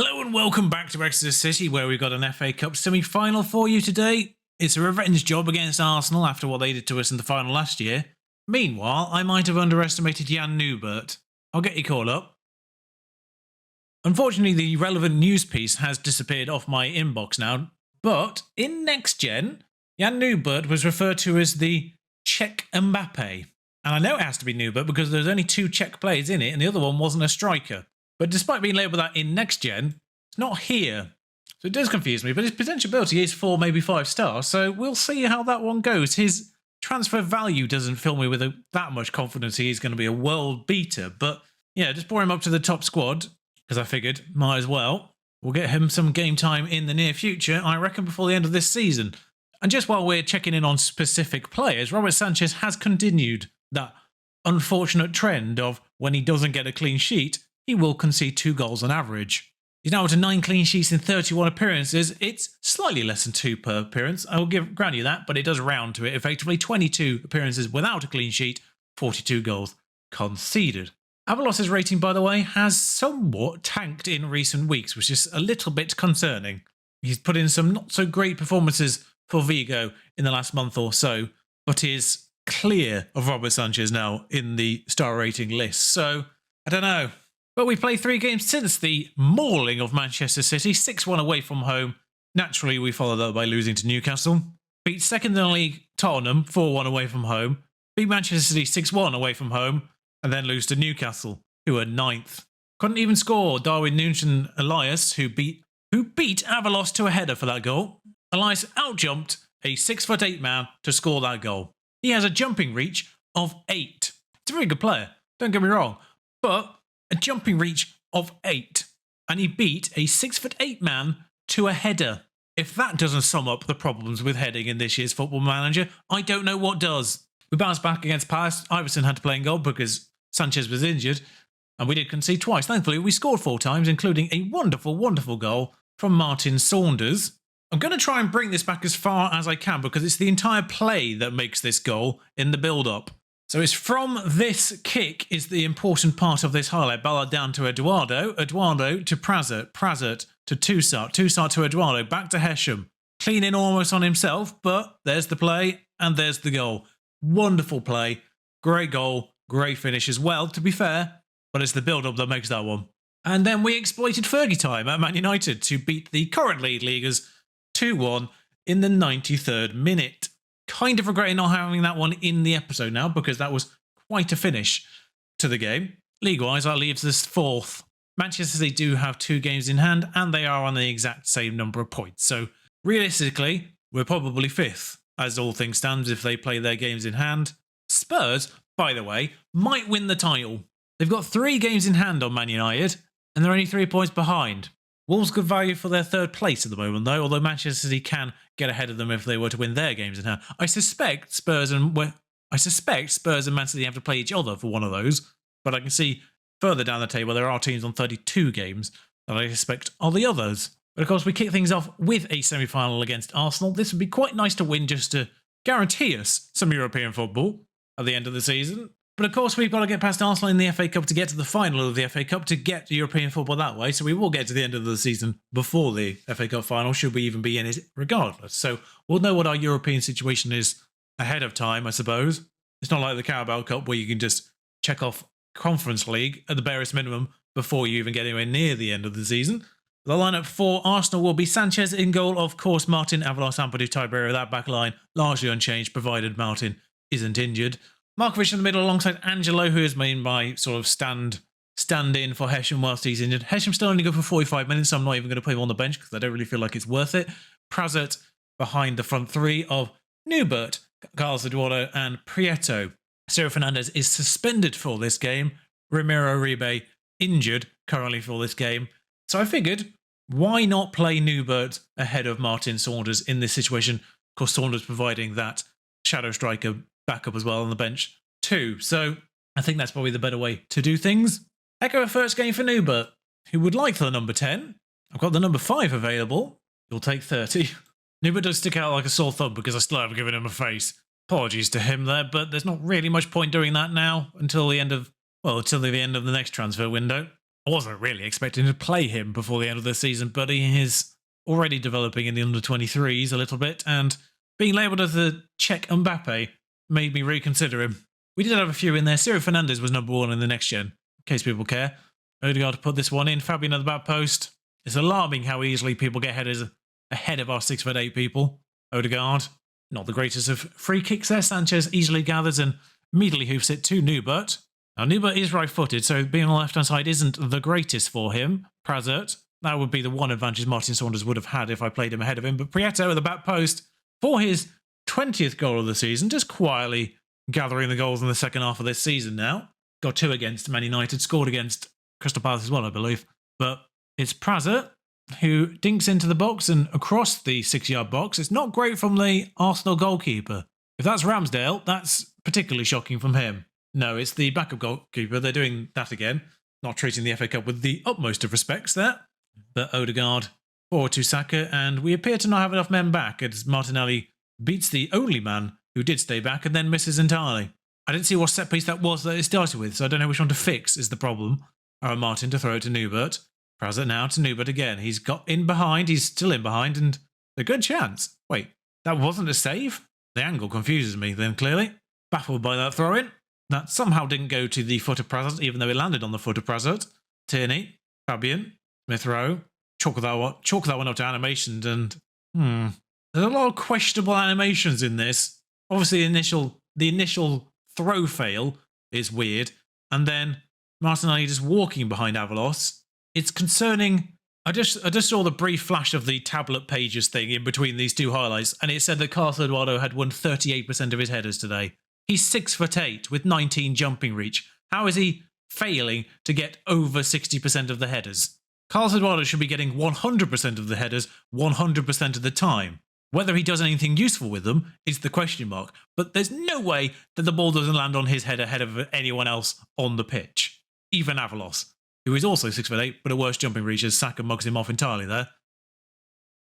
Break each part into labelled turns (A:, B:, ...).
A: Hello and welcome back to Exeter City, where we've got an FA Cup semi-final for you today. It's a revenge job against Arsenal after what they did to us in the final last year. Meanwhile, I might have underestimated Jan Newbert. I'll get your call up. Unfortunately, the relevant news piece has disappeared off my inbox now, but in Next Gen, Jan Newbert was referred to as the Czech Mbappe. And I know it has to be Newbert because there's only 2 Czech players in it and the other one wasn't a striker. But despite being labelled that in Next Gen, it's not here. So it does confuse me, but his potential ability is 4, maybe 5 stars, so we'll see how that one goes. His transfer value doesn't fill me with that much confidence he's going to be a world beater, but yeah, just brought him up to the top squad, because I figured, might as well. We'll get him some game time in the near future, I reckon before the end of this season. And just while we're checking in on specific players, Robert Sanchez has continued that unfortunate trend of when he doesn't get a clean sheet, he will concede 2 goals on average. He's now up to 9 clean sheets in 31 appearances. It's slightly less than 2 per appearance. I will grant you that, but it does round to it effectively. 22 appearances without a clean sheet, 42 goals conceded. Avalos' rating, by the way, has somewhat tanked in recent weeks, which is a little bit concerning. He's put in some not so great performances for Vigo in the last month or so, but is clear of Robert Sanchez now in the star rating list. So, I don't know. But we played 3 games since the mauling of Manchester City, 6-1 away from home. Naturally, we followed that by losing to Newcastle. Beat second in the league Tottenham, 4-1 away from home. Beat Manchester City 6-1 away from home. And then lose to Newcastle, who are 9th. Couldn't even score Darwin Núñez and Elias, who beat Avalos to a header for that goal. Elias outjumped a 6'8" man to score that goal. He has a jumping reach of 8. It's a very good player, don't get me wrong. But a jumping reach of 8. And he beat a 6'8" man to a header. If that doesn't sum up the problems with heading in this year's Football Manager, I don't know what does. We bounced back against Palace. Iverson had to play in goal because Sanchez was injured. And we did concede twice. Thankfully, we scored 4 times, including a wonderful, wonderful goal from Martin Saunders. I'm going to try and bring this back as far as I can because it's the entire play that makes this goal in the build-up. So it's from this kick is the important part of this highlight. Ballard down to Eduardo. Eduardo to Prazert. Prazert to Toussaint. Toussaint to Eduardo. Back to Hesham. Clean in almost on himself, but there's the play and there's the goal. Wonderful play. Great goal. Great finish as well, to be fair. But it's the build-up that makes that one. And then we exploited Fergie time at Man United to beat the current lead leaguers 2-1 in the 93rd minute. Kind of regretting not having that one in the episode now because that was quite a finish to the game. League-wise, that leaves us 4th. Manchester City do have 2 games in hand and they are on the exact same number of points. So realistically, we're probably 5th as all things stand if they play their games in hand. Spurs, by the way, might win the title. They've got 3 games in hand on Man United and they're only 3 points behind. Wolves good value for their 3rd place at the moment, though, although Manchester City can get ahead of them if they were to win their games in hand. I suspect Spurs and Man City have to play each other for one of those, but I can see further down the table there are teams on 32 games that I suspect are the others. But of course, we kick things off with a semi-final against Arsenal. This would be quite nice to win just to guarantee us some European football at the end of the season. But of course, we've got to get past Arsenal in the FA Cup to get to the final of the FA Cup to get European football that way. So we will get to the end of the season before the FA Cup final, should we even be in it regardless. So we'll know what our European situation is ahead of time, I suppose. It's not like the Carabao Cup where you can just check off Conference League at the barest minimum before you even get anywhere near the end of the season. The lineup for Arsenal will be Sanchez in goal, of course, Martin, Avalos, Ampadu, Tybera, that back line largely unchanged, provided Martin isn't injured. Markovic in the middle alongside Angelo, who is main by sort of stand-in for Hesham whilst he's injured. Hesham's still only good for 45 minutes, so I'm not even going to put him on the bench because I don't really feel like it's worth it. Prazert behind the front 3 of Newbert, Carlos Eduardo and Prieto. Ciro Fernandez is suspended for this game. Ramiro Uribe injured currently for this game. So I figured, why not play Newbert ahead of Martin Saunders in this situation? Of course, Saunders providing that shadow striker backup as well on the bench too. So I think that's probably the better way to do things. Echo a first game for Newbert. Who would like the number 10? I've got the number 5 available. You'll take 30. Newbert does stick out like a sore thumb because I still haven't given him a face. Apologies to him there, but there's not really much point doing that now until the end of the next transfer window. wasn't really expecting to play him before the end of the season, but he is already developing in the under-23s a little bit, and being labelled as the Czech Mbappe made me reconsider him. We did have a few in there. Ciro Fernandez was number 1 in the next gen, in case people care. Odegaard put this one in. Fabian at the back post. It's alarming how easily people get ahead of our 6'8" people. Odegaard, not the greatest of free kicks there. Sanchez easily gathers and immediately hoofs it to Newbert. Now, Newbert is right-footed, so being on the left-hand side isn't the greatest for him. Prazert, that would be the one advantage Martin Saunders would have had if I played him ahead of him. But Prieto at the back post for his 20th goal of the season, just quietly gathering the goals in the second half of this season now. Got 2 against Man United, scored against Crystal Palace as well, I believe. But it's Prazert who dinks into the box and across the 6-yard box. It's not great from the Arsenal goalkeeper. If that's Ramsdale, that's particularly shocking from him. No, it's the backup goalkeeper. They're doing that again. Not treating the FA Cup with the utmost of respects there. But Odegaard forward to Saka, and we appear to not have enough men back as Martinelli beats the only man who did stay back and then misses entirely. I didn't see what set piece that was that it started with, so I don't know which one to fix is the problem. Aaron Martin to throw it to Newbert. Prazert now to Newbert again. He's got in behind. He's still in behind, and a good chance. Wait, that wasn't a save? The angle confuses me then, clearly. Baffled by that throw-in. That somehow didn't go to the foot of Prazert, even though it landed on the foot of Prazert. Tierney, Fabian, Smith Rowe. Chalk that one up to animations, and there's a lot of questionable animations in this. Obviously, the initial throw fail is weird, and then Martinelli just walking behind Avalos. It's concerning. I just saw the brief flash of the tablet pages thing in between these two highlights, and it said that Carlos Eduardo had won 38% of his headers today. He's 6'8" with 19 jumping reach. How is he failing to get over 60% of the headers? Carlos Eduardo should be getting 100% of the headers 100% of the time. Whether he does anything useful with them is the question mark, but there's no way that the ball doesn't land on his head ahead of anyone else on the pitch. Even Avalos, who is also 6'8", but a worse jumping reach as Saka mugs him off entirely there.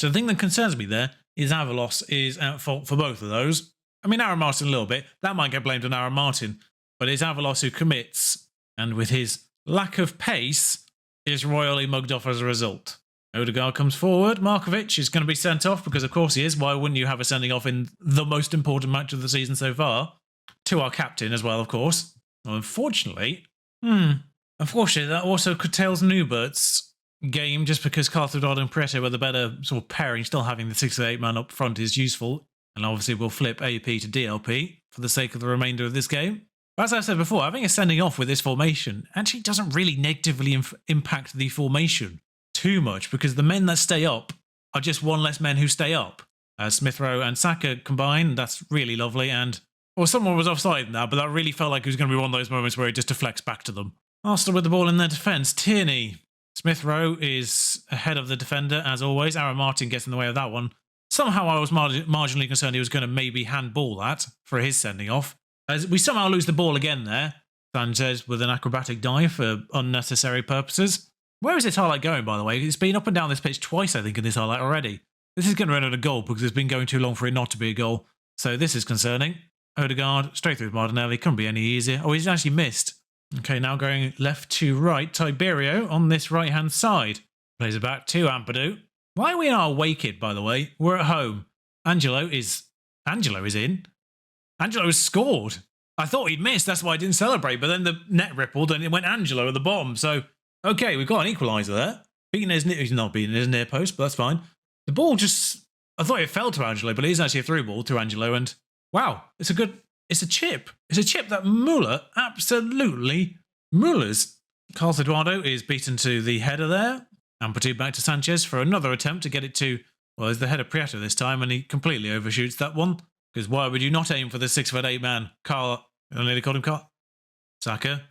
A: So the thing that concerns me there is Avalos is at fault for both of those. I mean, Aaron Martin a little bit. That might get blamed on Aaron Martin, but it's Avalos who commits, and with his lack of pace, is royally mugged off as a result. Odegaard comes forward. Markovic is going to be sent off because, of course, he is. Why wouldn't you have a sending off in the most important match of the season so far? To our captain as well, of course. Well, unfortunately, that also curtails Newbert's game just because Carlos Eduardo and Prieto were the better sort of pairing. Still having the 6'8" man up front is useful. And obviously we'll flip AP to DLP for the sake of the remainder of this game. But as I said before, having a sending off with this formation actually doesn't really negatively impact the formation too much because the men that stay up are just one less men who stay up. Smith Rowe and Saka combined, that's really lovely. And, well, someone was offside in that, but that really felt like it was going to be one of those moments where it just deflects back to them. Arsenal with the ball in their defence. Tierney. Smith Rowe is ahead of the defender, as always. Aaron Martin gets in the way of that one. Somehow I was marginally concerned he was going to maybe handball that for his sending off. As we somehow lose the ball again there. Sanchez with an acrobatic dive for unnecessary purposes. Where is this highlight going, by the way? It's been up and down this pitch twice, I think, in this highlight already. This is going to run out a goal because it's been going too long for it not to be a goal. So this is concerning. Odegaard, straight through with Martinelli. Couldn't be any easier. Oh, he's actually missed. Okay, now going left to right. Tiberio on this right-hand side. Plays it back to Ampadu. Why are we in our away kit, by the way? We're at home. Angelo is in. Angelo has scored. I thought he'd missed, that's why I didn't celebrate, but then the net rippled and it went Angelo at the bottom. So, okay, we've got an equaliser there. He's not beating his near post, but that's fine. The ball just, I thought it fell to Angelo, but it is actually a through ball to Angelo, and wow, it's a chip. It's a chip that Muller absolutely Mullers. Carlos Eduardo is beaten to the header there. Ampadu back to Sanchez for another attempt to get it to, well, it's the header Prieto this time, and he completely overshoots that one. Because why would you not aim for the 6'8" man? Carl, I nearly called him Carl. Saka.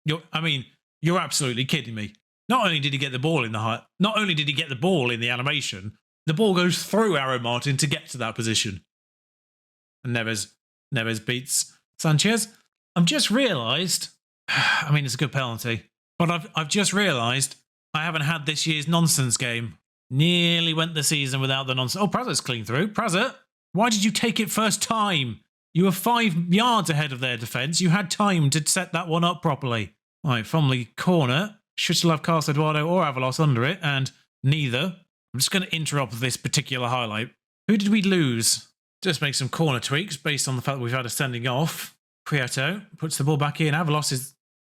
A: You're absolutely kidding me. Not only did he get the ball in the animation, the ball goes through Aaron Martin to get to that position. And Neves beats Sanchez. I've just realised, it's a good penalty, but I've just realised I haven't had this year's nonsense game. Nearly went the season without the nonsense. Oh, Prazer's clean through. Prazert, why did you take it first time? You were 5 yards ahead of their defence. You had time to set that one up properly. Right, from the corner, should still have Carlos Eduardo or Avalos under it, and neither. I'm just going to interrupt this particular highlight. Who did we lose? Just make some corner tweaks based on the fact that we've had a sending off. Prieto puts the ball back in. Avalos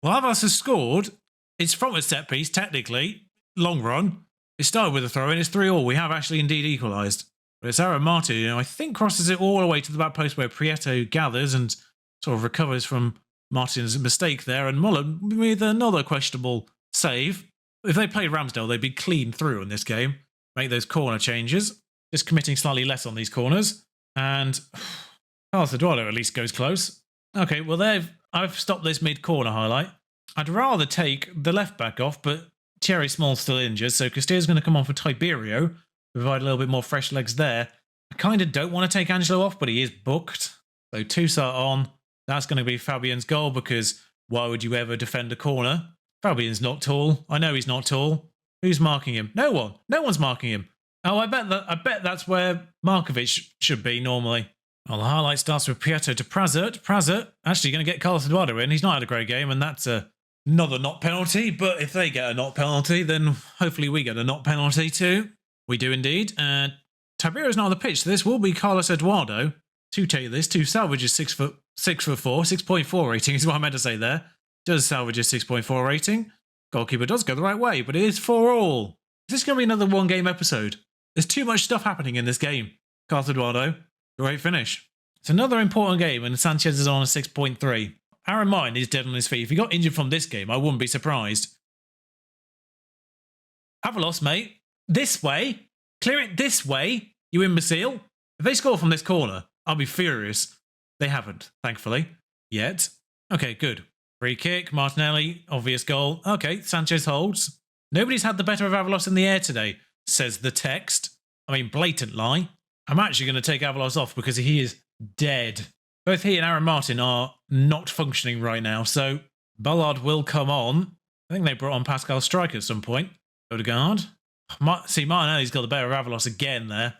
A: has scored. It's from a set piece, technically. Long run. It started with a throw in. It's 3-3. We have actually indeed equalised. But it's Aaron Martin, I think, crosses it all the way to the back post where Prieto gathers and sort of recovers from Martin's mistake there. And Mullen with another questionable save. If they played Ramsdale, they'd be clean through in this game. Make those corner changes. Just committing slightly less on these corners. And Carlos Eduardo at least goes close. Okay, well, I've stopped this mid-corner highlight. I'd rather take the left-back off, but Thierry Small's still injured, so Castillo's going to come on for Tiberio, provide a little bit more fresh legs there. I kind of don't want to take Angelo off, but he is booked. So Toussaint on. That's going to be Fabian's goal, because why would you ever defend a corner? Fabian's not tall. I know he's not tall. Who's marking him? No one. No one's marking him. Oh, I bet that's where Markovic should be normally. Well, the highlight starts with Prieto to Prazert. Prazert actually going to get Carlos Eduardo in. He's not had a great game, and that's another not penalty. But if they get a not penalty, then hopefully we get a not penalty too. We do indeed. Tiberio's not on the pitch, so this will be Carlos Eduardo to take this. To salvage his 6'4", 6.4 rating is what I meant to say there. Does salvage his 6.4 rating. Goalkeeper does go the right way, but it is 4-4. Is this going to be another one-game episode? There's too much stuff happening in this game. Carlos Eduardo, great finish. It's another important game, and Sanchez is on a 6.3. Aaron Martin is dead on his feet. If he got injured from this game, I wouldn't be surprised. Avalos, mate. This way. Clear it this way, you imbecile. If they score from this corner, I'll be furious. They haven't, thankfully. Yet. Okay, good. Free kick, Martinelli, obvious goal. Okay, Sanchez holds. Nobody's had the better of Avalos in the air today, says the text. I mean, blatant lie. I'm actually going to take Avalos off because he is dead. Both he and Aaron Martin are not functioning right now, so Ballard will come on. I think they brought on Pascal Striker at some point. Odegaard. See, Martinelli's got the better of Avalos again there.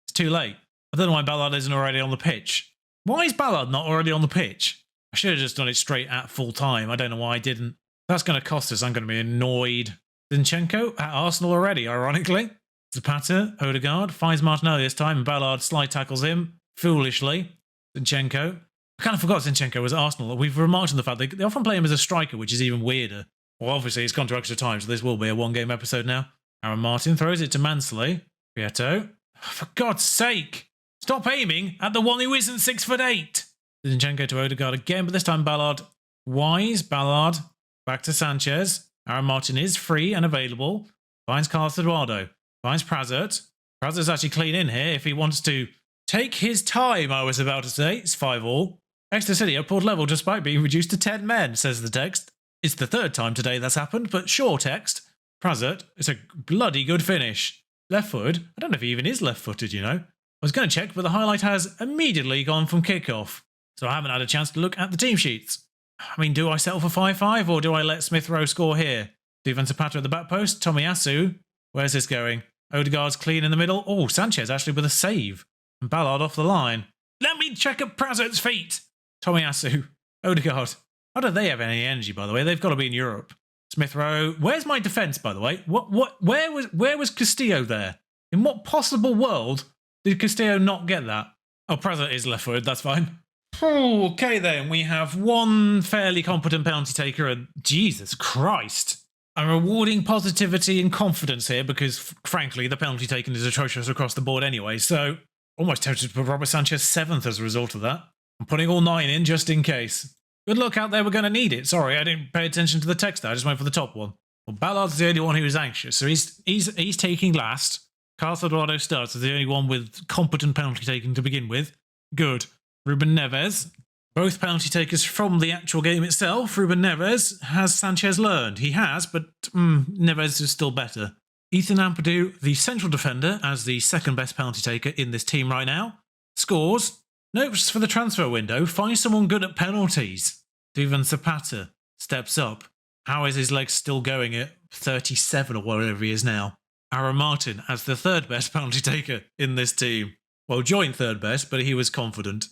A: It's too late. I don't know why Ballard isn't already on the pitch. Why is Ballard not already on the pitch? I should have just done it straight at full time. I don't know why I didn't. That's going to cost us. I'm going to be annoyed. Zinchenko at Arsenal already, ironically. Zapata, Odegaard, finds Martinelli this time, and Ballard slide tackles him, foolishly. Zinchenko. I kind of forgot Zinchenko was at Arsenal. We've remarked on the fact they often play him as a striker, which is even weirder. Well, obviously, it's gone to extra time, so this will be a one-game episode now. Aaron Martin throws it to Mansley. Prieto. For God's sake! Stop aiming at the one who isn't 6'8". Zinchenko to Odegaard again, but this time Ballard. Wise. Ballard. Back to Sanchez. Aaron Martin is free and available. Finds Carlos Eduardo. Finds Prazert. Prazert's actually clean in here if he wants to take his time, I was about to say. It's 5-5. Exeter City are pulled level despite being reduced to 10 men, says the text. It's the third time today that's happened, but sure text. Prazert, it's a bloody good finish. Left-footed? I don't know if he even is left-footed, you know. I was going to check, but the highlight has immediately gone from kickoff. So I haven't had a chance to look at the team sheets. I mean, do I settle for 5-5 or do I let Smith Rowe score here? Stephen Zapata at the back post. Tomiyasu. Where's this going? Odegaard's clean in the middle. Oh, Sanchez actually with a save. And Ballard off the line. Let me check at Prazert's feet. Tomiyasu. Odegaard. How do they have any energy, by the way? They've got to be in Europe. Smith Rowe. Where's my defence, by the way? Where was Castillo there? In what possible world did Castillo not get that? Oh, Prazert is left-footed. That's fine. Okay, then. We have one fairly competent penalty taker, and Jesus Christ. I'm rewarding positivity and confidence here because, frankly, the penalty taken is atrocious across the board anyway, so almost tempted to put Robert Sanchez 7th as a result of that. I'm putting all 9 in just in case. Good luck out there, we're going to need it. Sorry, I didn't pay attention to the text there, I just went for the top one. Well, Ballard's the only one who was anxious, so he's taking last. Carlos Eduardo starts as the only one with competent penalty taking to begin with. Good. Ruben Neves. Both penalty takers from the actual game itself. Ruben Neves. Has Sanchez learned? He has, but Neves is still better. Ethan Ampadu, the central defender, as the second best penalty taker in this team right now. Scores. Notes for the transfer window. Find someone good at penalties. Duvan Zapata steps up. How is his legs still going at 37 or whatever he is now? Aaron Martin as the third best penalty taker in this team. Well, joint third best, but he was confident.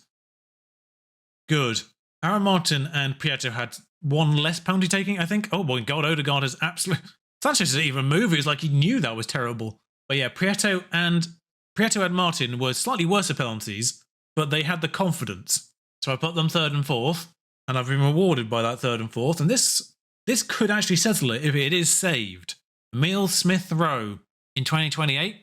A: Good. Aaron Martin and Prieto had one less penalty taking, I think. Oh my God, Odegaard is absolute. Sanchez didn't even move. It was like he knew that was terrible. But yeah, Prieto and Martin were slightly worse at penalties, but they had the confidence. So I put them third and fourth, and I've been rewarded by that third and fourth. And this could actually settle it if it is saved. Emile Smith Rowe in 2028.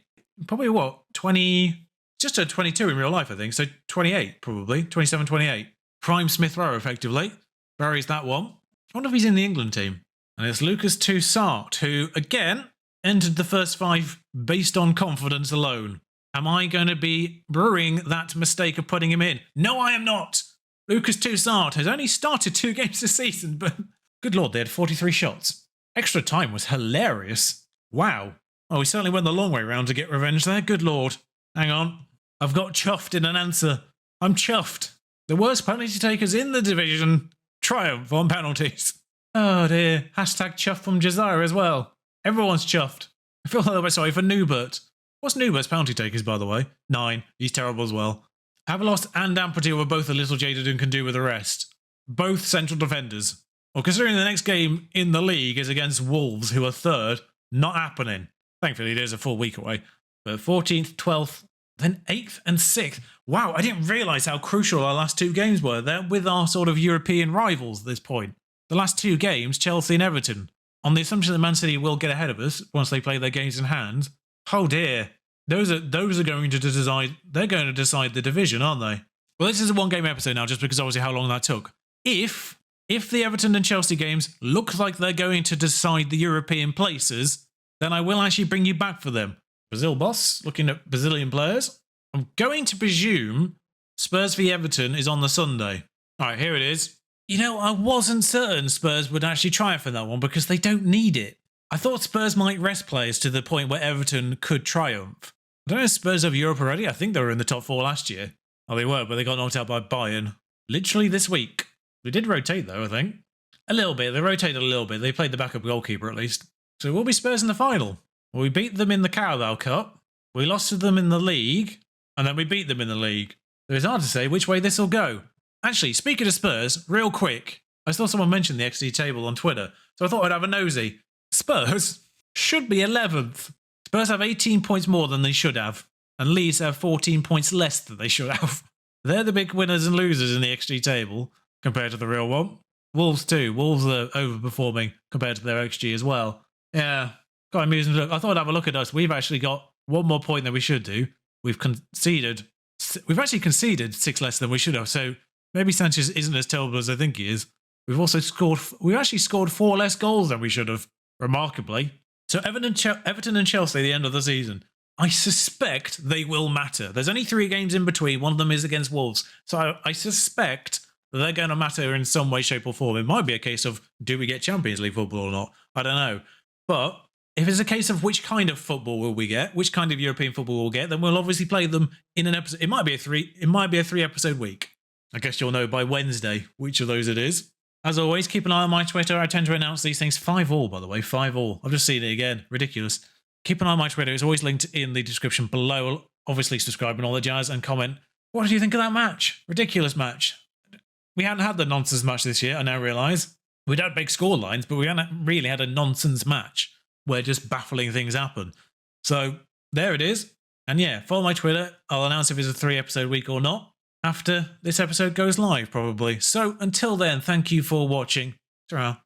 A: Probably what? 20. Just turned 22 in real life, I think. So 28, probably. 27, 28. Prime Smith Rowe, effectively. Buries that one. I wonder if he's in the England team. And it's Lucas Toussaint, who, again, entered the first 5 based on confidence alone. Am I going to be brewing that mistake of putting him in? No, I am not. Lucas Toussaint has only started 2 games this season, but good Lord, they had 43 shots. Extra time was hilarious. Wow. Oh, we certainly went the long way round to get revenge there. Good Lord. Hang on. I've got chuffed in an answer. I'm chuffed. The worst penalty takers in the division triumph on penalties. Oh dear. Hashtag chuff from Josiah as well. Everyone's chuffed. I feel a little bit sorry for Newbert. What's Newbert's penalty takers, by the way? 9. He's terrible as well. Havelost and Ampati were both a little jaded and can do with the rest. Both central defenders. Well, considering the next game in the league is against Wolves, who are 3rd, not happening. Thankfully, it is a full week away. But 14th, 12th, then 8th and 6th. Wow, I didn't realise how crucial our last 2 games were. They're with our sort of European rivals at this point. The last 2 games, Chelsea and Everton. On the assumption that Man City will get ahead of us once they play their games in hand. Oh dear. Those are going to decide. They're going to decide the division, aren't they? Well, this is a 1-game episode now, just because obviously how long that took. If the Everton and Chelsea games look like they're going to decide the European places, then I will actually bring you back for them. Brazil boss, looking at Brazilian players. I'm going to presume Spurs v Everton is on the Sunday. All right, here it is. You know, I wasn't certain Spurs would actually triumph in that one because they don't need it. I thought Spurs might rest players to the point where Everton could triumph. I don't know if Spurs have Europe already. I think they were in the top 4 last year. Oh, they were, but they got knocked out by Bayern. Literally this week. They did rotate, though, I think. A little bit. They rotated a little bit. They played the backup goalkeeper, at least. So it will be Spurs in the final. Well, we beat them in the Carabao Cup. We lost to them in the league. And then we beat them in the league. So it's hard to say which way this will go. Actually, speaking of Spurs, real quick. I saw someone mention the XG table on Twitter. So I thought I'd have a nosy. Spurs should be 11th. Spurs have 18 points more than they should have, and Leeds have 14 points less than they should have. They're the big winners and losers in the XG table compared to the real one. Wolves too. Wolves are overperforming compared to their XG as well. Yeah, quite amusing to look. I thought I'd have a look at us. We've actually got 1 more point than we should do. We've actually conceded 6 less than we should have, so maybe Sanchez isn't as terrible as I think he is. We've actually scored 4 less goals than we should have. Remarkably. So Everton and Chelsea at the end of the season. I suspect they will matter. There's only 3 games in between. One of them is against Wolves. So I suspect that they're going to matter in some way, shape or form. It might be a case of, do we get Champions League football or not? I don't know. But if it's a case of which kind of football will we get, which kind of European football we'll get, then we'll obviously play them in an episode. It might be a 3-episode week. I guess you'll know by Wednesday which of those it is. As always, keep an eye on my Twitter. I tend to announce these things 5-all, by the way. 5-all. I've just seen it again. Ridiculous. Keep an eye on my Twitter. It's always linked in the description below. Obviously, subscribe and all the jazz and comment. What did you think of that match? Ridiculous match. We hadn't had the nonsense match this year, I now realise. We'd had big score lines, but we hadn't really had a nonsense match where just baffling things happen. So, there it is. And yeah, follow my Twitter. I'll announce if it's a 3-episode week or not after this episode goes live, probably. So, until then, thank you for watching. Ta-ra.